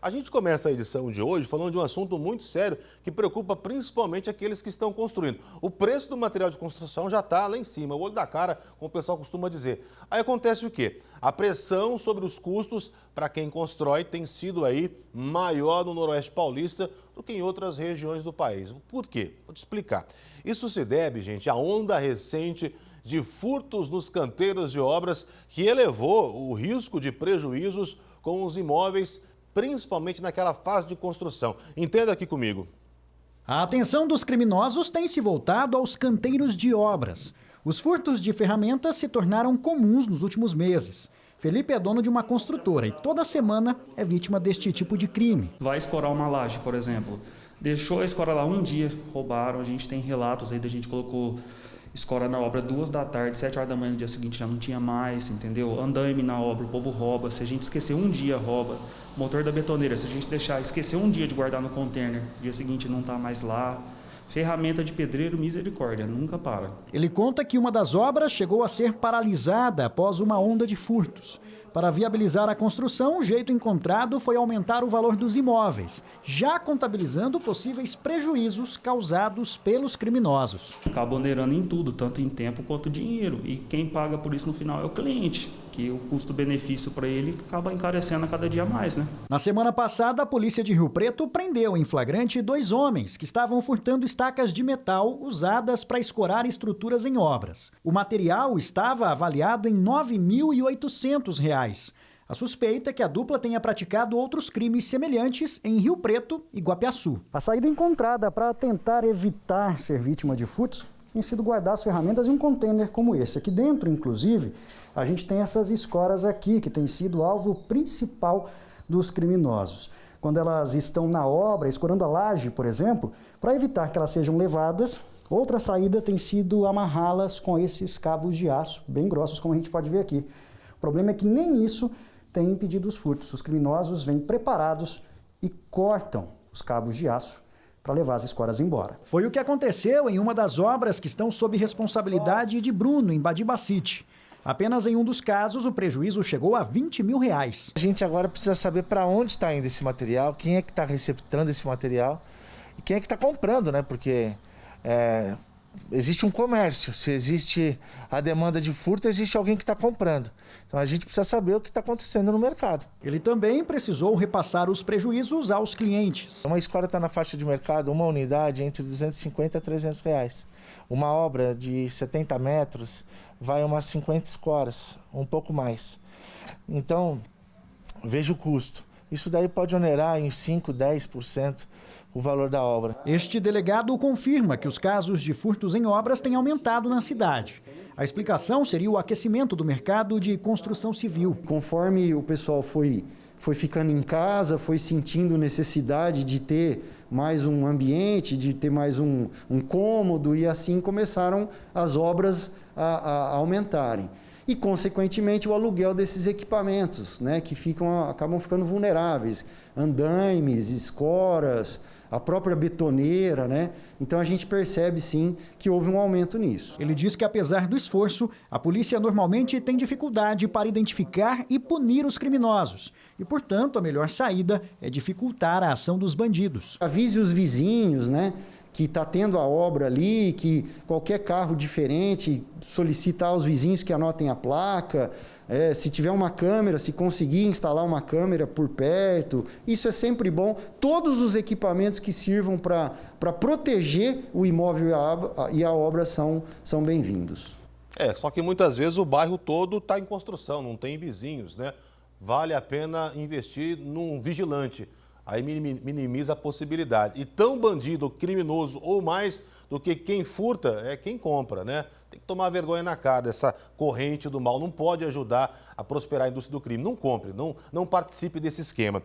A gente começa a edição de hoje falando de um assunto muito sério que preocupa principalmente aqueles que estão construindo. O preço do material de construção já está lá em cima, o olho da cara, como o pessoal costuma dizer. Aí acontece o quê? A pressão sobre os custos para quem constrói tem sido aí maior no Noroeste Paulista do que em outras regiões do país. Por quê? Vou te explicar. Isso se deve, gente, à onda recente de furtos nos canteiros de obras que elevou o risco de prejuízos com os imóveis, principalmente naquela fase de construção. Entenda aqui comigo. A atenção dos criminosos tem se voltado aos canteiros de obras. Os furtos de ferramentas se tornaram comuns nos últimos meses. Felipe é dono de uma construtora e toda semana é vítima deste tipo de crime. Vai escorar uma laje, por exemplo. Deixou a escora lá um dia, roubaram. A gente tem relatos aí da gente colocou escora na obra 2 da tarde, 7 horas da manhã, no dia seguinte já não tinha mais, entendeu? Andaime na obra, o povo rouba. Se a gente esquecer um dia, rouba. Motor da betoneira, se a gente esquecer um dia de guardar no container, no dia seguinte não está mais lá. Ferramenta de pedreiro, misericórdia, nunca para. Ele conta que uma das obras chegou a ser paralisada após uma onda de furtos. Para viabilizar a construção, o jeito encontrado foi aumentar o valor dos imóveis, já contabilizando possíveis prejuízos causados pelos criminosos. Acaba onerando em tudo, tanto em tempo quanto dinheiro. E quem paga por isso no final é o cliente, que o custo-benefício para ele acaba encarecendo a cada dia mais, né? Na semana passada, a polícia de Rio Preto prendeu em flagrante 2 homens que estavam furtando estacas de metal usadas para escorar estruturas em obras. O material estava avaliado em R$ 9.800. A suspeita é que a dupla tenha praticado outros crimes semelhantes em Rio Preto e Guapiaçu. A saída encontrada para tentar evitar ser vítima de furtos tem sido guardar as ferramentas em um container como esse. Aqui dentro, inclusive, a gente tem essas escoras aqui, que tem sido alvo principal dos criminosos. Quando elas estão na obra, escorando a laje, por exemplo, para evitar que elas sejam levadas, outra saída tem sido amarrá-las com esses cabos de aço, bem grossos, como a gente pode ver aqui. O problema é que nem isso tem impedido os furtos. Os criminosos vêm preparados e cortam os cabos de aço para levar as escoras embora. Foi o que aconteceu em uma das obras que estão sob responsabilidade de Bruno, em Badibacite. Apenas em um dos casos, o prejuízo chegou a R$ 20 mil. A gente agora precisa saber para onde está indo esse material, quem é que está receptando esse material e quem é que está comprando, né? Porque existe um comércio, se existe a demanda de furto, existe alguém que está comprando. Então a gente precisa saber o que está acontecendo no mercado. Ele também precisou repassar os prejuízos aos clientes. Uma escola está na faixa de mercado, uma unidade, entre 250 a 300 reais. Uma obra de 70 metros vai umas 50 escoras, um pouco mais. Então, veja o custo. Isso daí pode onerar em 5%, 10% o valor da obra. Este delegado confirma que os casos de furtos em obras têm aumentado na cidade. A explicação seria o aquecimento do mercado de construção civil. Conforme o pessoal foi ficando em casa, foi sentindo necessidade de ter mais um ambiente, de ter mais um cômodo, e assim começaram as obras a aumentarem. E, consequentemente, o aluguel desses equipamentos, né, que acabam ficando vulneráveis. Andaimes, escoras, a própria betoneira, né? Então a gente percebe sim que houve um aumento nisso. Ele diz que, apesar do esforço, a polícia normalmente tem dificuldade para identificar e punir os criminosos. E, portanto, a melhor saída é dificultar a ação dos bandidos. Avise os vizinhos, né? Que está tendo a obra ali, que qualquer carro diferente, solicitar aos vizinhos que anotem a placa, se tiver uma câmera, se conseguir instalar uma câmera por perto, isso é sempre bom. Todos os equipamentos que sirvam para proteger o imóvel e a obra são bem-vindos. Só que muitas vezes o bairro todo está em construção, não tem vizinhos, né? Vale a pena investir num vigilante. Aí minimiza a possibilidade. E tão bandido, criminoso ou mais do que quem furta é quem compra, né? Tem que tomar vergonha na cara. Essa corrente do mal não pode ajudar a prosperar a indústria do crime. Não compre, não participe desse esquema.